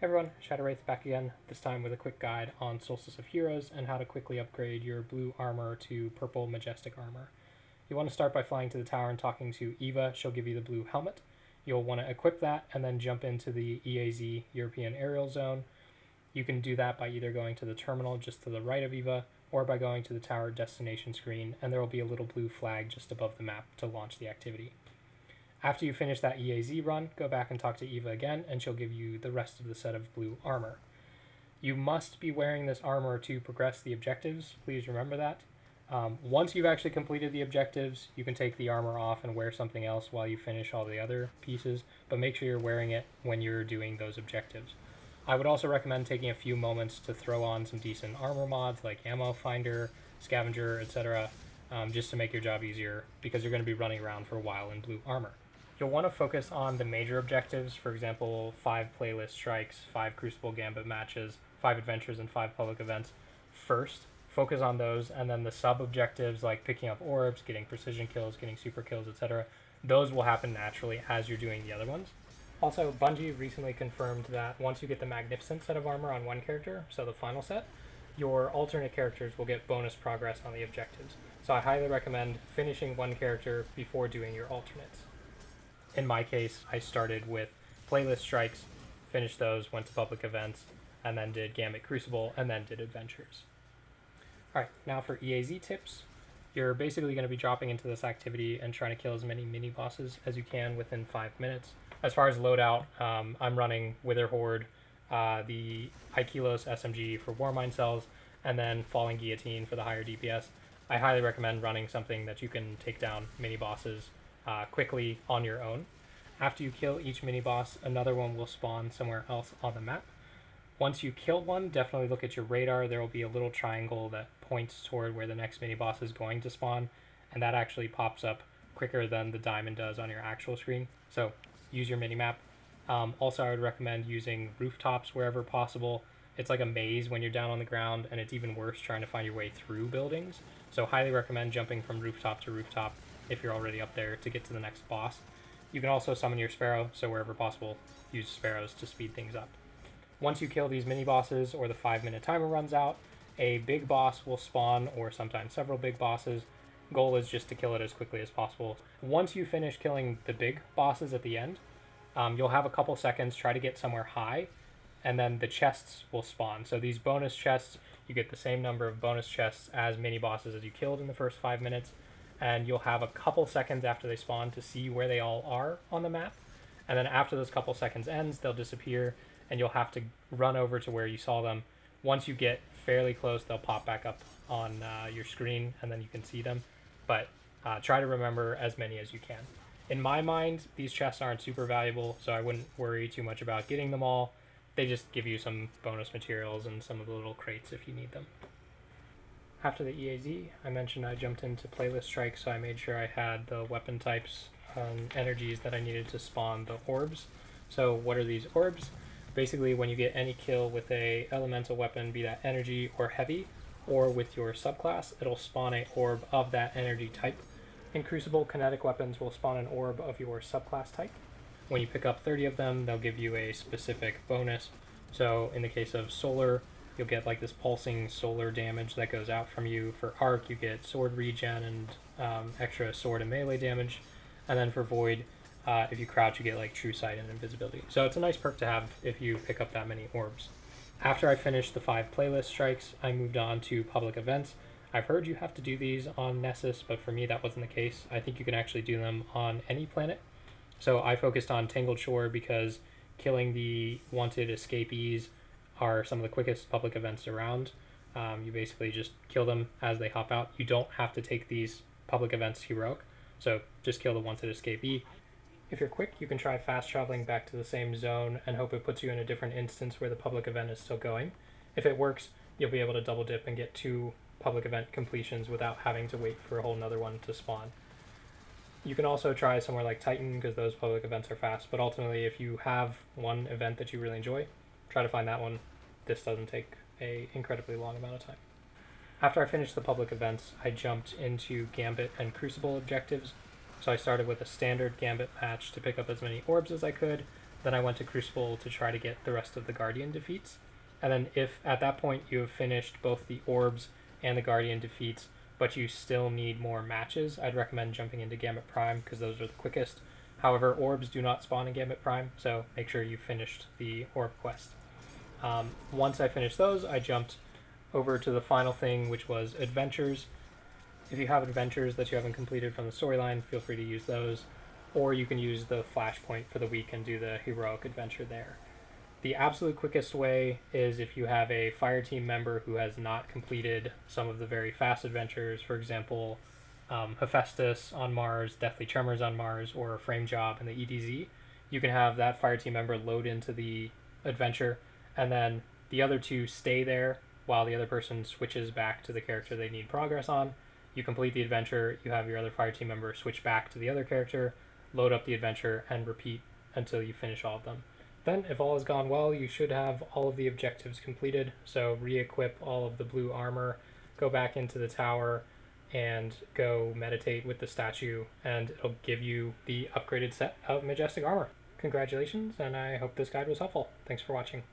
Hey everyone, Shadowwraith back again, this time with a quick guide on Solstice of Heroes and how to quickly upgrade your blue armor to purple Majestic armor. You want to start by flying to the tower and talking to Eva. She'll give you the blue helmet. You'll want to equip that and then jump into the EAZ European Aerial Zone. You can do that by either going to the terminal just to the right of Eva or by going to the tower destination screen, and there will be a little blue flag just above the map to launch the activity. After you finish that EAZ run, go back and talk to Eva again, and she'll give you the rest of the set of blue armor. You must be wearing this armor to progress the objectives. Please remember that. Once you've actually completed the objectives, you can take the armor off and wear something else while you finish all the other pieces, but make sure you're wearing it when you're doing those objectives. I would also recommend taking a few moments to throw on some decent armor mods like ammo finder, scavenger, etc., just to make your job easier, because you're going to be running around for a while in blue armor. You'll want to focus on the major objectives, for example, 5 playlist strikes, 5 Crucible Gambit matches, 5 adventures, and 5 public events first. Focus on those, and then the sub-objectives like picking up orbs, getting precision kills, getting super kills, etc. Those will happen naturally as you're doing the other ones. Also, Bungie recently confirmed that once you get the Magnificent set of armor on one character, so the final set, your alternate characters will get bonus progress on the objectives. So I highly recommend finishing one character before doing your alternates. In my case, I started with playlist strikes, finished those, went to public events, and then did Gambit Crucible, and then did adventures. Alright, now for EAZ tips. You're basically going to be dropping into this activity and trying to kill as many mini-bosses as you can within 5 minutes. As far as loadout, I'm running Wither Horde, the Aikilos SMG for Warmind cells, and then Falling Guillotine for the higher DPS. I highly recommend running something that you can take down mini-bosses quickly on your own. After you kill each mini-boss, another one will spawn somewhere else on the map. Once you kill one, definitely look at your radar. There will be a little triangle that points toward where the next mini-boss is going to spawn, and that actually pops up quicker than the diamond does on your actual screen. So use your mini-map. Also, I would recommend using rooftops wherever possible. It's like a maze when you're down on the ground, and it's even worse trying to find your way through buildings. So highly recommend jumping from rooftop to rooftop if you're already up there to get to the next boss. You can also summon your Sparrow, so wherever possible, use Sparrows to speed things up. Once you kill these mini-bosses or the 5-minute timer runs out, a big boss will spawn, or sometimes several big bosses. Goal is just to kill it as quickly as possible. Once you finish killing the big bosses at the end, you'll have a couple seconds, try to get somewhere high, and then the chests will spawn. So these bonus chests, you get the same number of bonus chests as mini-bosses as you killed in the first 5 minutes, and you'll have a couple seconds after they spawn to see where they all are on the map. And then after those couple seconds ends, they'll disappear, and you'll have to run over to where you saw them. Once you get fairly close, they'll pop back up on your screen, and then you can see them. But try to remember as many as you can. In my mind, these chests aren't super valuable, so I wouldn't worry too much about getting them all. They just give you some bonus materials and some of the little crates if you need them. After the EAZ, I mentioned I jumped into playlist strikes, so I made sure I had the weapon types and energies that I needed to spawn the orbs. So what are these orbs? Basically, when you get any kill with a elemental weapon, be that energy or heavy, or with your subclass, it'll spawn a orb of that energy type. In Crucible, kinetic weapons will spawn an orb of your subclass type. When you pick up 30 of them, they'll give you a specific bonus. So in the case of solar, you'll get like this pulsing solar damage that goes out from you. For arc, you get sword regen and extra sword and melee damage. And then for void, if you crouch, you get like true sight and invisibility. So it's a nice perk to have if you pick up that many orbs. After I finished the 5 playlist strikes, I moved on to public events. I've heard you have to do these on Nessus, but for me that wasn't the case. I think you can actually do them on any planet. So I focused on Tangled Shore because killing the wanted escapees are some of the quickest public events around. You basically just kill them as they hop out. You don't have to take these public events heroic, so just kill the wanted escapee. If you're quick, you can try fast traveling back to the same zone and hope it puts you in a different instance where the public event is still going. If it works, you'll be able to double dip and get 2 public event completions without having to wait for a whole nother one to spawn. You can also try somewhere like Titan because those public events are fast, but ultimately if you have one event that you really enjoy, try to find that one. This doesn't take an incredibly long amount of time. After I finished the public events, I jumped into Gambit and Crucible objectives. So I started with a standard Gambit match to pick up as many orbs as I could, Then I went to Crucible to try to get the rest of the Guardian defeats. And then if at that point you have finished both the Orbs and the Guardian defeats, but you still need more matches, I'd recommend jumping into Gambit Prime because those are the quickest. However, Orbs do not spawn in Gambit Prime, so make sure you finished the Orb quest. Once I finished those, I jumped over to the final thing, which was Adventures. If you have adventures that you haven't completed from the storyline, feel free to use those, or you can use the flashpoint for the week and do the heroic adventure there. The absolute quickest way is if you have a fire team member who has not completed some of the very fast adventures, for example, Hephaestus on Mars, Deathly Tremors on Mars, or Frame Job in the EDZ. You can have that fire team member load into the adventure, and then the other two stay there while the other person switches back to the character they need progress on. You complete the adventure, you have your other fire team member switch back to the other character, load up the adventure, and repeat until you finish all of them. Then, if all has gone well, you should have all of the objectives completed. So re-equip all of the blue armor, go back into the tower, and go meditate with the statue, and it'll give you the upgraded set of Majestic armor. Congratulations, and I hope this guide was helpful. Thanks for watching.